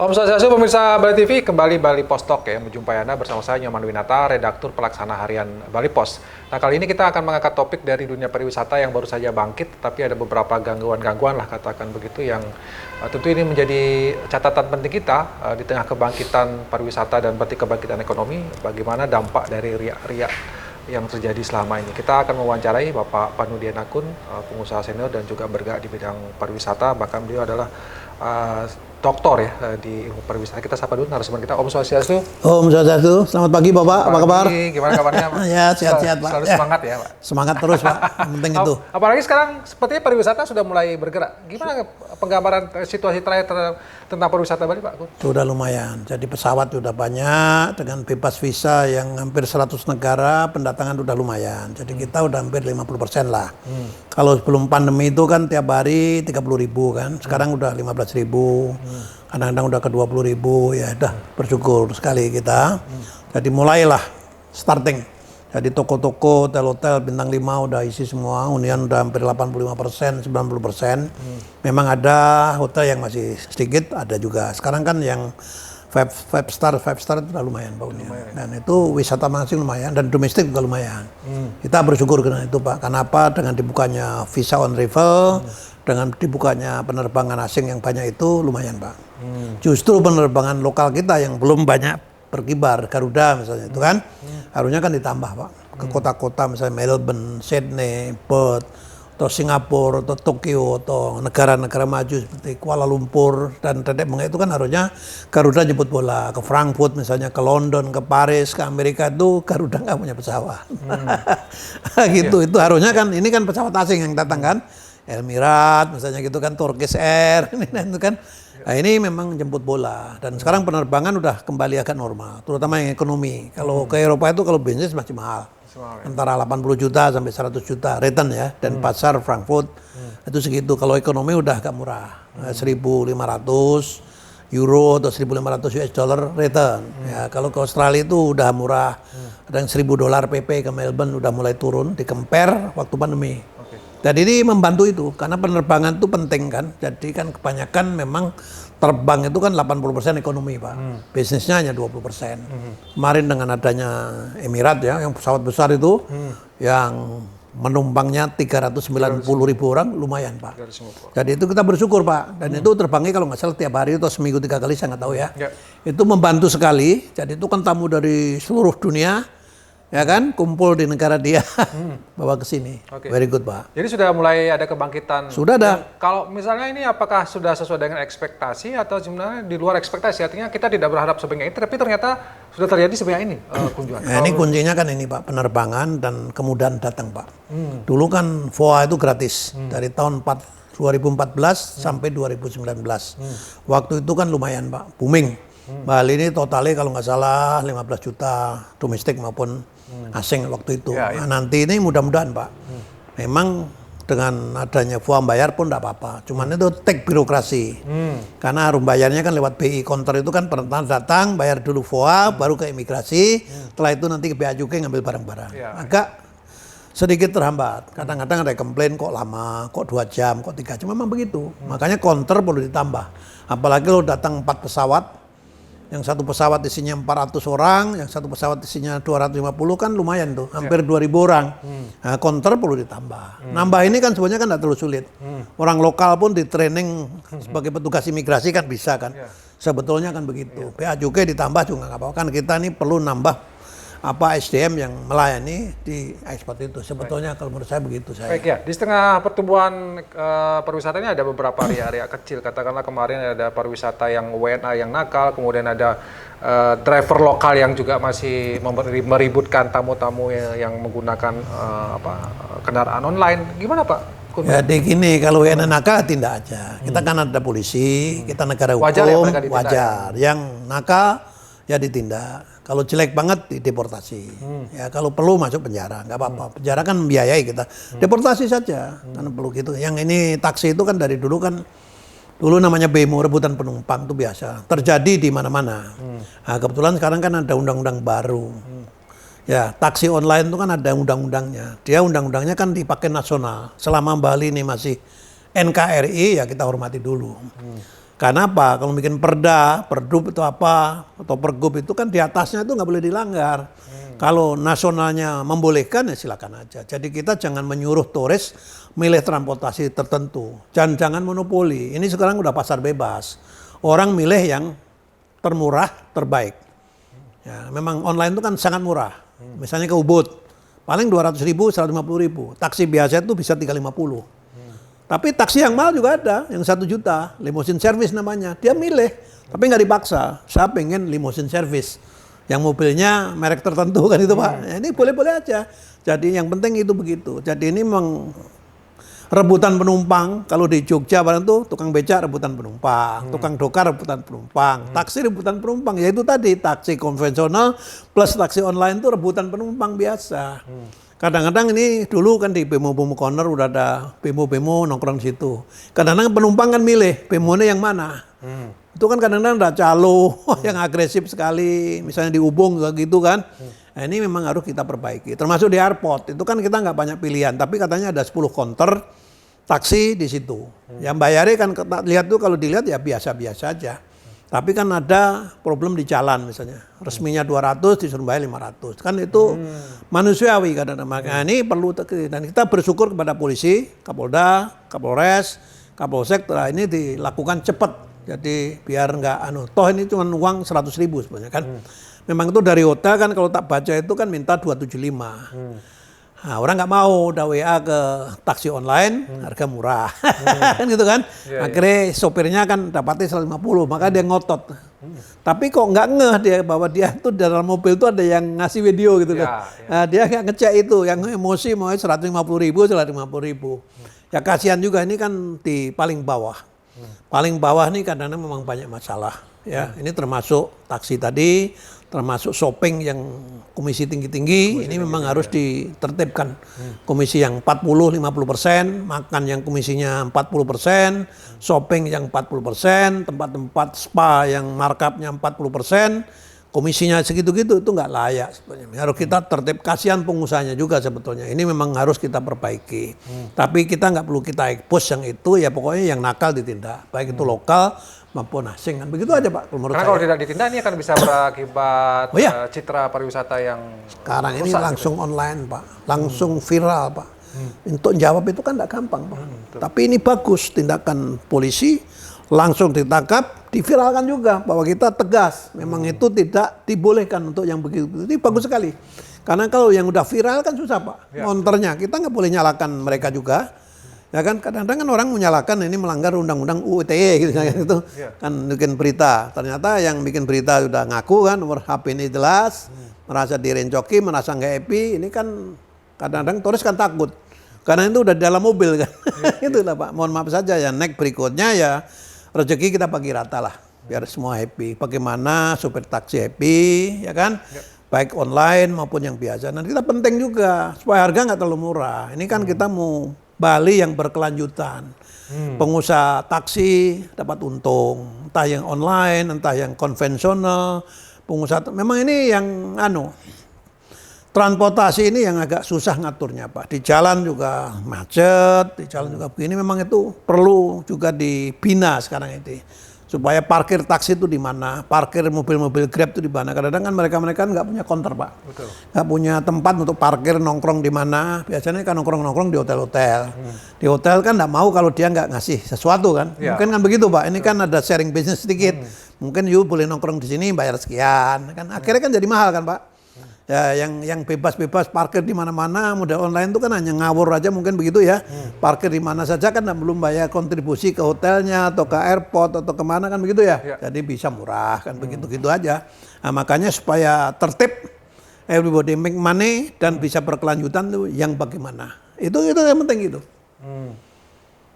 Om Swastiastu, pemirsa Bali TV, kembali Bali Post Talk ya, menjumpai Anda bersama saya Nyoman Winata, redaktur pelaksana harian Bali Post. Nah, kali ini kita akan mengangkat topik dari dunia pariwisata yang baru saja bangkit, tapi ada beberapa gangguan-gangguan lah katakan begitu yang tentu ini menjadi catatan penting kita di tengah kebangkitan pariwisata dan berarti kebangkitan ekonomi, bagaimana dampak dari riak-riak yang terjadi selama ini. Kita akan mewawancarai Bapak Panudian Akun, pengusaha senior dan juga bergerak di bidang pariwisata, bahkan beliau adalah doktor ya di ilmu pariwisata. Kita sapa dulu narasumber kita, Om Swastiastu. Om Swastiastu, selamat pagi Bapak, apa kabar? Gimana kabarnya Pak? Ya, sehat-sehat Pak. Selalu semangat ya Pak? Semangat terus Pak, yang penting itu. Apalagi sekarang sepertinya pariwisata sudah mulai bergerak. Gimana penggambaran situasi terakhir tentang pariwisata Bali Pak? Sudah lumayan, jadi pesawat sudah banyak, dengan bebas visa yang hampir 100 negara, pendatangan sudah lumayan. Jadi kita udah hampir 50% lah. Kalau sebelum pandemi itu kan tiap hari 30.000 kan, sekarang udah 15.000. Kadang-kadang udah ke 20.000, ya udah bersyukur sekali kita. Jadi mulailah starting. Jadi toko-toko, hotel-hotel bintang 5 udah isi semua, hunian udah hampir 85%, 90%. Memang ada hotel yang masih sedikit, ada juga. Sekarang kan yang five star itu udah lumayan Pak hunian. Dan itu wisata masing lumayan, dan domestik juga lumayan. Kita bersyukur karena itu Pak. Kenapa? Dengan dibukanya visa on arrival, dengan dibukanya penerbangan asing yang banyak itu lumayan Pak. Justru penerbangan lokal kita yang belum banyak berkibar, Garuda misalnya itu kan, harusnya kan ditambah Pak. Ke kota-kota misalnya Melbourne, Sydney, Perth, atau Singapura, atau Tokyo, atau negara-negara maju seperti Kuala Lumpur dan Dedek Bengek itu kan harusnya Garuda jemput bola. Ke Frankfurt misalnya, ke London, ke Paris, ke Amerika itu Garuda nggak punya pesawat. Gitu, itu harusnya kan, ini kan pesawat asing yang datang kan. Emirat misalnya gitu kan, Turkish Air, itu kan. Nah ini memang jemput bola, dan sekarang penerbangan udah kembali agak normal, terutama yang ekonomi. Kalau ke Eropa itu kalau bisnis masih mahal, antara 80 juta sampai 100 juta return ya, dan pasar Frankfurt itu segitu. Kalau ekonomi udah agak murah, 1.500 euro atau 1.500 US dollar return. Ya, kalau ke Australia itu udah murah, ada yang 1.000 dolar PP ke Melbourne udah mulai turun, di compare waktu pandemi. Jadi ini membantu itu, karena penerbangan itu penting kan. Jadi kan kebanyakan memang terbang itu kan 80% ekonomi Pak. Bisnisnya hanya 20%. Kemarin dengan adanya Emirat ya, yang pesawat besar itu, yang menumpangnya 390.000 orang, lumayan Pak. Jadi itu kita bersyukur Pak. Dan itu terbangnya kalau nggak salah tiap hari atau seminggu 3 kali, saya nggak tahu ya. Itu membantu sekali. Jadi itu kan tamu dari seluruh dunia, ya kan, kumpul di negara dia, bawa ke sini. Very good Pak. Jadi sudah mulai ada kebangkitan. Sudah ada. Kalau misalnya ini apakah sudah sesuai dengan ekspektasi atau sebenarnya di luar ekspektasi? Artinya kita tidak berharap sebanyak itu, tapi ternyata sudah terjadi sebanyak ini kunjungan. Nah, ini kuncinya kan ini Pak, penerbangan dan kemudahan datang Pak. Dulu kan VOA itu gratis dari tahun 2014 sampai 2019. Waktu itu kan lumayan Pak, booming. Bali ini totalnya kalau nggak salah 15 juta domestik maupun asing waktu itu. Nah, nanti ini mudah-mudahan Pak, memang dengan adanya VOA bayar pun tidak apa-apa. Cuman itu tek birokrasi. Karena harum bayarnya kan lewat BI counter itu kan pertama datang, bayar dulu VOA, baru ke imigrasi. Setelah itu nanti ke Bea Cukai ngambil barang-barang. Agak sedikit terhambat. Kadang-kadang ada komplain kok lama, kok 2 jam, kok 3 jam. Memang begitu. Makanya counter perlu ditambah. Apalagi lo datang 4 pesawat, yang satu pesawat isinya 400 orang, yang satu pesawat isinya 250 kan lumayan tuh, hampir 2.000 orang. Nah, counter perlu ditambah. Nambah ini kan sebenarnya kan tidak terlalu sulit. Orang lokal pun di training sebagai petugas imigrasi kan bisa kan. Sebetulnya kan begitu. Bea Cukai ditambah juga nggak apa-apa. Kan kita ini perlu nambah SDM yang melayani di ekspor itu. Sebetulnya kalau menurut saya begitu saya. Baik ya, di setengah pertumbuhan pariwisata ini ada beberapa area-area kecil. Katakanlah kemarin ada pariwisata yang WNA yang nakal, kemudian ada driver lokal yang juga masih meributkan tamu-tamu yang menggunakan kendaraan online. Gimana Pak? Jadi gini, kalau WNA nakal tindak aja. Kita kan ada polisi, kita negara hukum, wajar. Yang nakal ya ditindak. Kalau jelek banget dideportasi. Ya kalau perlu masuk penjara, nggak apa-apa. Penjara kan membiayai kita. Deportasi saja, karena perlu gitu. Yang ini taksi itu kan dari dulu kan, dulu namanya bemo, rebutan penumpang itu biasa. Terjadi di mana-mana. Nah, kebetulan sekarang kan ada undang-undang baru. Ya, taksi online itu kan ada undang-undangnya. Dia undang-undangnya kan dipakai nasional. Selama Bali ini masih NKRI ya kita hormati dulu. Karena apa? Kalau bikin perda, perdup itu apa, atau pergub itu kan di atasnya itu nggak boleh dilanggar. Kalau nasionalnya membolehkan ya silakan aja. Jadi kita jangan menyuruh turis milih transportasi tertentu. Jangan monopoli. Ini sekarang udah pasar bebas. Orang milih yang termurah, terbaik. Ya, memang online itu kan sangat murah. Misalnya ke Ubud, paling 200.000, 150.000. Taksi biasa itu bisa 350. Tapi taksi yang mahal juga ada, yang 1 juta, limousine service namanya. Dia milih, tapi nggak dipaksa. Saya pengen limousine service, yang mobilnya merek tertentu kan itu Pak. Ya, ini boleh-boleh aja. Jadi yang penting itu begitu. Jadi ini memang rebutan penumpang. Kalau di Jogja barang tuh tukang becak rebutan penumpang, tukang dokar rebutan penumpang, taksi rebutan penumpang. Ya itu tadi taksi konvensional plus taksi online itu rebutan penumpang biasa. Kadang-kadang ini dulu kan di Bemo Corner udah ada Bemo nongkrong di situ. Kadang-kadang penumpang kan milih Bemo-nya yang mana. Itu kan kadang-kadang ada calo yang agresif sekali, misalnya di Ubung gitu kan. Nah, ini memang harus kita perbaiki. Termasuk di airport, itu kan kita nggak banyak pilihan, tapi katanya ada 10 counter taksi di situ. Yang bayarnya kan lihat tuh kalau dilihat ya biasa-biasa aja. Tapi kan ada problem di jalan misalnya. Resminya 200 disuruh bayar 500. Kan itu manusiawi kadang-kadang. Makanya ini perlu dan kita bersyukur kepada polisi, Kapolda, Kapolres, Kapolsek ini dilakukan cepat. Jadi biar nggak toh ini cuma uang 100.000 sebenarnya kan. Memang itu dari hotel kan kalau tak baca itu kan minta 275. Nah, orang nggak mau udah WA ke taksi online harga murah kan gitu kan. Akhirnya sopirnya kan dapatnya 150, maka dia ngotot. Tapi kok nggak ngeh dia bahwa dia tuh dalam mobil tuh ada yang ngasih video gitu kan. Nah, dia nggak ngecek itu, yang emosi mau 150.000, 150.000. Ya kasihan juga, ini kan di paling bawah. Paling bawah nih kadang-kadang memang banyak masalah. Ya, ini termasuk taksi tadi, termasuk shopping yang komisi tinggi-tinggi, ini memang harus ditertibkan. Komisi yang 40-50%, makan yang komisinya 40%, shopping yang 40%, tempat-tempat spa yang markupnya 40%, komisinya segitu-gitu itu nggak layak sebenarnya. Harus kita tertib, kasihan pengusahanya juga sebetulnya. Ini memang harus kita perbaiki. Tapi kita nggak perlu kita expose yang itu, ya pokoknya yang nakal ditindak. Baik itu lokal maupun asing kan. Begitu aja Pak menurut Karena saya. kalau tidak ditindak ini akan bisa berakibat citra pariwisata yang sekarang ini langsung online Pak, langsung viral Pak. Untuk jawab itu kan tidak gampang Pak. Tapi ini bagus tindakan polisi, langsung ditangkap, diviralkan juga bahwa kita tegas. Memang itu tidak dibolehkan untuk yang begitu. Ini bagus sekali. Karena kalau yang udah viral kan susah Pak. Ngonternya kita nggak boleh nyalakan mereka juga. Ya kan kadang-kadang kan orang menyalahkan ini melanggar undang-undang UU ITE gitu kan bikin berita. Ternyata yang bikin berita sudah ngaku kan nomor HP ini jelas, merasa direncoki, merasa nggak happy. Ini kan kadang-kadang turis kan takut karena itu udah di dalam mobil kan. Itulah Pak. Mohon maaf saja ya, next berikutnya ya rezeki kita bagi rata lah biar semua happy. Bagaimana supir taksi happy ya kan? Baik online maupun yang biasa. Dan kita penting juga supaya harga nggak terlalu murah. Ini kan kita mau Bali yang berkelanjutan. Pengusaha taksi dapat untung, entah yang online, entah yang konvensional. Pengusaha memang ini yang transportasi ini yang agak susah ngaturnya Pak. Di jalan juga macet, di jalan juga begini. Memang itu perlu juga dibina sekarang ini. Supaya parkir taksi itu di mana, parkir mobil-mobil Grab itu di mana. Kadang-kadang kan mereka nggak punya counter Pak. Betul. Nggak punya tempat untuk parkir nongkrong di mana. Biasanya kan nongkrong-nongkrong di hotel-hotel. Di hotel kan nggak mau kalau dia nggak ngasih sesuatu kan. Mungkin kan begitu Pak. Ini kan ada sharing business sedikit. Mungkin you boleh nongkrong di sini bayar sekian. Kan akhirnya kan jadi mahal kan Pak. Ya, yang bebas-bebas parkir di mana-mana, model online itu kan hanya ngawur aja mungkin begitu ya. Parkir di mana saja kan belum bayar kontribusi ke hotelnya atau ke airport atau kemana kan begitu ya. Jadi bisa murah kan begitu-gitu aja. Nah, makanya supaya tertib, everybody make money dan bisa berkelanjutan tuh yang bagaimana. Itu yang penting gitu.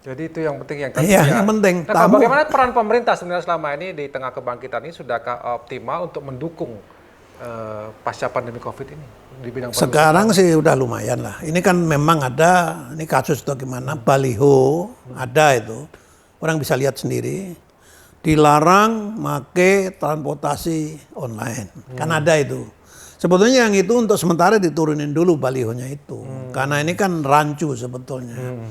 Jadi itu yang penting yang yang penting. Nah, bagaimana peran pemerintah sebenarnya selama ini di tengah kebangkitan ini sudahkah optimal untuk mendukung pasca pandemi COVID ini di bidang pariwisata? Sekarang sih udah lumayan lah. Ini kan memang ada, ini kasus atau gimana, baliho ada itu. Orang bisa lihat sendiri. Dilarang make transportasi online. Kan ada itu. Sebetulnya yang itu untuk sementara diturunin dulu balihonya itu. Karena ini kan rancu sebetulnya.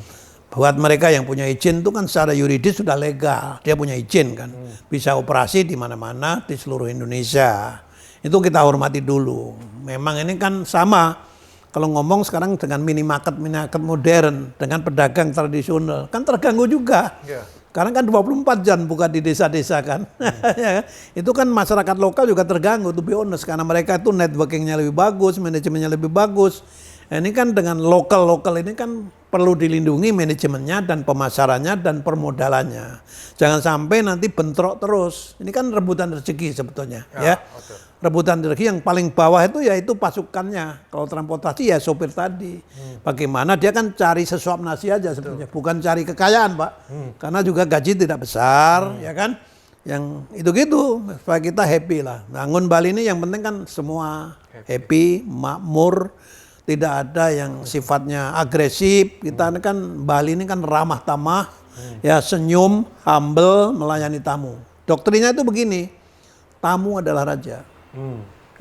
Buat mereka yang punya izin itu kan secara yuridis sudah legal, dia punya izin kan, bisa operasi di mana-mana di seluruh Indonesia. Itu kita hormati dulu. Memang ini kan sama, kalau ngomong sekarang dengan minimarket modern, dengan pedagang tradisional, kan terganggu juga. Yeah. Karena kan 24 jam buka di desa-desa kan. Itu kan masyarakat lokal juga terganggu, to be honest. Karena mereka itu networkingnya lebih bagus, manajemennya lebih bagus. Ini kan dengan lokal ini kan perlu dilindungi manajemennya dan pemasarannya dan permodalannya. Jangan sampai nanti bentrok terus. Ini kan rebutan rezeki sebetulnya. Ya. Okay. Rebutan rezeki yang paling bawah itu yaitu pasukannya. Kalau transportasi ya sopir tadi. Bagaimana dia kan cari sesuap nasi aja sebetulnya. Bukan cari kekayaan Pak. Karena juga gaji tidak besar ya kan. Yang itu gitu supaya kita happy lah. Bangun Bali ini yang penting kan semua happy, makmur. Tidak ada yang sifatnya agresif. Kita kan Bali ini kan ramah tamah, ya senyum, humble, melayani tamu. Doktrinnya itu begini, tamu adalah raja,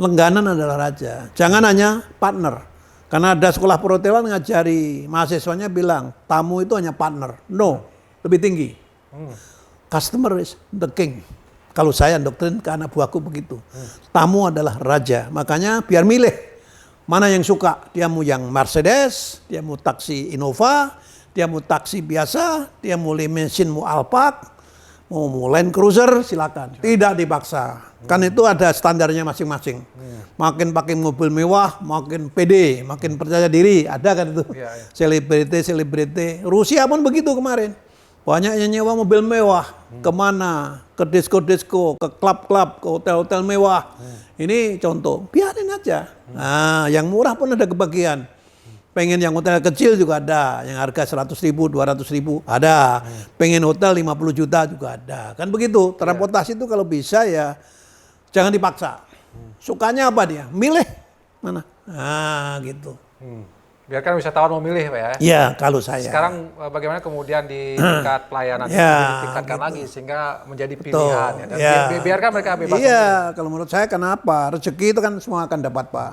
lengganan adalah raja. Jangan hanya partner. Karena ada sekolah perhotelan ngajari mahasiswanya bilang tamu itu hanya partner. No, lebih tinggi. Customer is the king. Kalau saya doktrin ke anak buahku begitu. Tamu adalah raja. Makanya biar milih. Mana yang suka? Dia mau yang Mercedes, dia mau taksi Innova, dia mau taksi biasa, dia mau limousine, mau Alphard, mau Land Cruiser, silakan. Tidak dipaksa. Kan itu ada standarnya masing-masing. Makin pakai mobil mewah, makin pede, makin percaya diri. Ada kan itu. Selebriti. Rusia pun begitu kemarin. Banyak yang nyewa mobil mewah. Kemana? Ke disko-disko, ke klub-klub, ke hotel-hotel mewah. Ini contoh. Biarin aja. Nah, yang murah pun ada kebagian. Pengen yang hotel kecil juga ada. Yang harga 100 ribu, 200 ribu ada. Pengen hotel 50 juta juga ada. Kan begitu. Transportasi itu kalau bisa ya jangan dipaksa. Sukanya apa dia? Milih. Mana? Nah gitu. Biarkan wisatawan memilih Pak ya. Iya, kalau saya. Sekarang bagaimana kemudian di tingkat pelayanan ditingkatkan lagi sehingga menjadi pilihan ya. Dan biarkan mereka bebas. Iya, kalau menurut saya kenapa? Rezeki itu kan semua akan dapat Pak.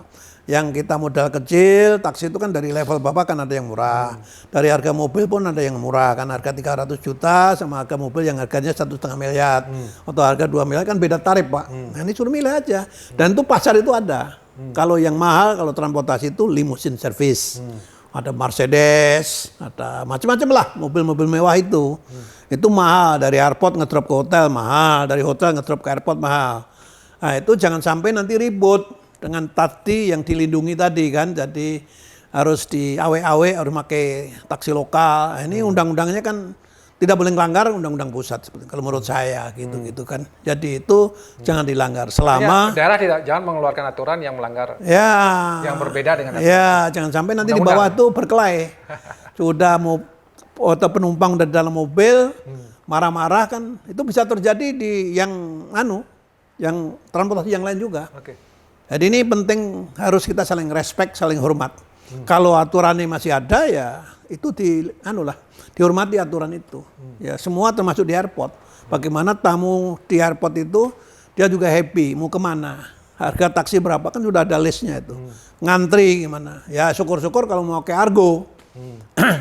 Yang kita modal kecil, taksi itu kan dari level Bapak kan ada yang murah. Dari harga mobil pun ada yang murah. Kan harga 300 juta sama harga mobil yang harganya 1,5 miliar. Atau harga 2 miliar kan beda tarif Pak. Nah ini suruh milih aja. Dan itu pasar itu ada. Kalau yang mahal, kalau transportasi itu limousine service. Ada Mercedes, ada macam-macam lah mobil-mobil mewah itu. Itu mahal, dari airport ngedrop ke hotel mahal, dari hotel ngedrop ke airport mahal. Nah itu jangan sampai nanti ribut dengan tadi yang dilindungi tadi kan. Jadi harus di awe-awe, harus pakai taksi lokal. Nah, ini undang-undangnya kan tidak boleh melanggar undang-undang pusat seperti kalau menurut saya gitu kan. Jadi itu jangan dilanggar selama daerah jangan mengeluarkan aturan yang melanggar yang berbeda dengan aturan. Ya, jangan sampai nanti di bawah itu berkelahi. Sudah mau atau penumpang dari dalam mobil marah-marah kan itu bisa terjadi di yang transportasi yang lain juga. Okay. Jadi ini penting harus kita saling respect, saling hormat. Kalau aturannya masih ada ya itu dihormati aturan itu. Ya semua termasuk di airport. Bagaimana tamu di airport itu dia juga happy mau kemana. Harga taksi berapa kan sudah ada listnya itu. Ngantri gimana. Ya syukur-syukur kalau mau pakai Argo.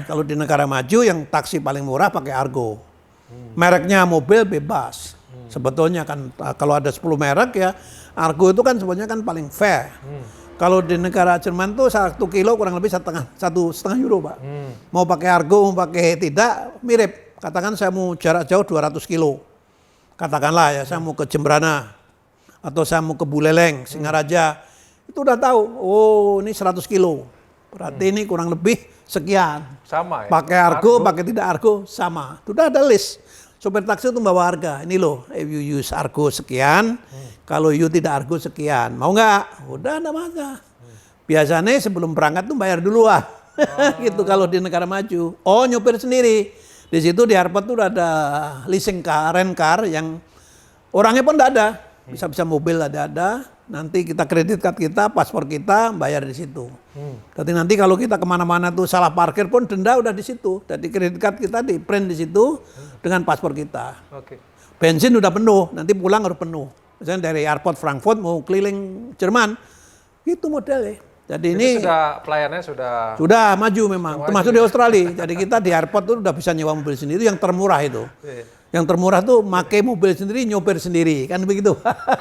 Kalau di negara maju yang taksi paling murah pakai Argo. Mereknya mobil bebas. Sebetulnya kan kalau ada 10 merek ya Argo itu kan sebenarnya kan paling fair. Kalau di negara Jerman tuh 1 kilo kurang lebih setengah euro Pak. Mau pakai Argo, mau pakai tidak, mirip. Katakan saya mau jarak jauh 200 kilo. Katakanlah ya saya mau ke Jembrana. Atau saya mau ke Buleleng, Singaraja. Itu udah tahu, oh ini 100 kilo. Berarti ini kurang lebih sekian. Sama ya? Pakai Argo, pakai tidak Argo, sama. Itu udah ada list. Sopir taksi itu bawa harga. Ini loh, if you use Argo sekian, kalau you tidak Argo sekian. Mau nggak? Udah ada masalah. Biasanya sebelum berangkat tuh bayar duluan. Gitu kalau di negara maju. Oh nyopir sendiri. Di situ di airport tuh udah ada leasing car, rent car yang orangnya pun enggak ada. Bisa-bisa mobil ada. Nanti kita kredit card kita, paspor kita, bayar di situ. Jadi nanti kalau kita kemana-mana tuh salah parkir pun denda udah di situ. Jadi kredit card kita di print di situ dengan paspor kita. Okay. Bensin udah penuh, nanti pulang harus penuh. Misalnya dari airport Frankfurt mau keliling Jerman, itu modelnya. Jadi Itu ini sudah pelayanannya sudah maju memang, termasuk di Australia. Jadi kita di airport tuh udah bisa nyewa mobil sendiri yang termurah itu. Iya. Yang termurah tuh make mobil sendiri, nyopir sendiri, kan begitu.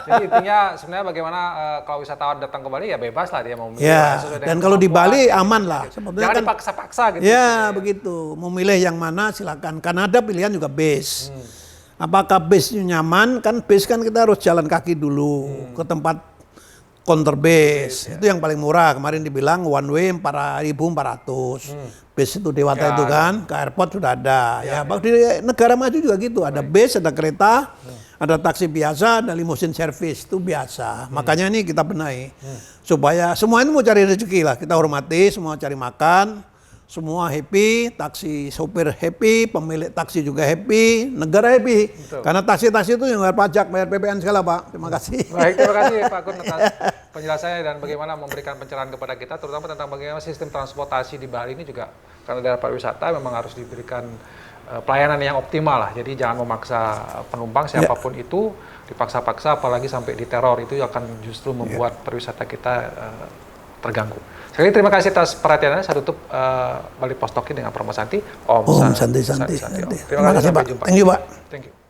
Jadi intinya sebenarnya bagaimana kalau wisatawan datang ke Bali ya bebas lah dia mau milih Ya, sesuai dengan dan kalau di kemampuan, Bali gitu. aman lah. Sebetulnya Jangan kan, dipaksa-paksa gitu. ya begitu. Mau milih yang mana silakan. Karena ada pilihan juga base. Apakah base-nya nyaman? Kan base kan kita harus jalan kaki dulu ke tempat counter base. Itu yang paling murah. Kemarin dibilang one way 4.400. Base itu Dewata Ya, itu kan, ke airport sudah ada. Ya, di negara maju juga gitu. Ada base, ada kereta, ada taksi biasa, ada limousine service. Itu biasa. Makanya ini kita benahi. Supaya semua ini mau cari rezeki lah. Kita hormati, semua cari makan. Semua happy, taksi sopir happy, pemilik taksi juga happy, negara happy. Betul. Karena taksi-taksi itu yang bayar pajak, bayar PPN segala Pak. Terima kasih. Baik, terima kasih Pak Kun atas penjelasannya dan bagaimana memberikan pencerahan kepada kita, terutama tentang bagaimana sistem transportasi di Bali ini juga karena daerah pariwisata memang harus diberikan pelayanan yang optimal lah. Jadi jangan memaksa penumpang siapapun itu, dipaksa-paksa apalagi sampai diteror itu akan justru membuat pariwisata kita terganggu. Sekali terima kasih atas perhatiannya. Saya tutup Bali Post Talking dengan promo Santi. Om Santi. Om. Terima Terima kasih, kasih sampai Pak. jumpa. Thank you Pak. Thank you.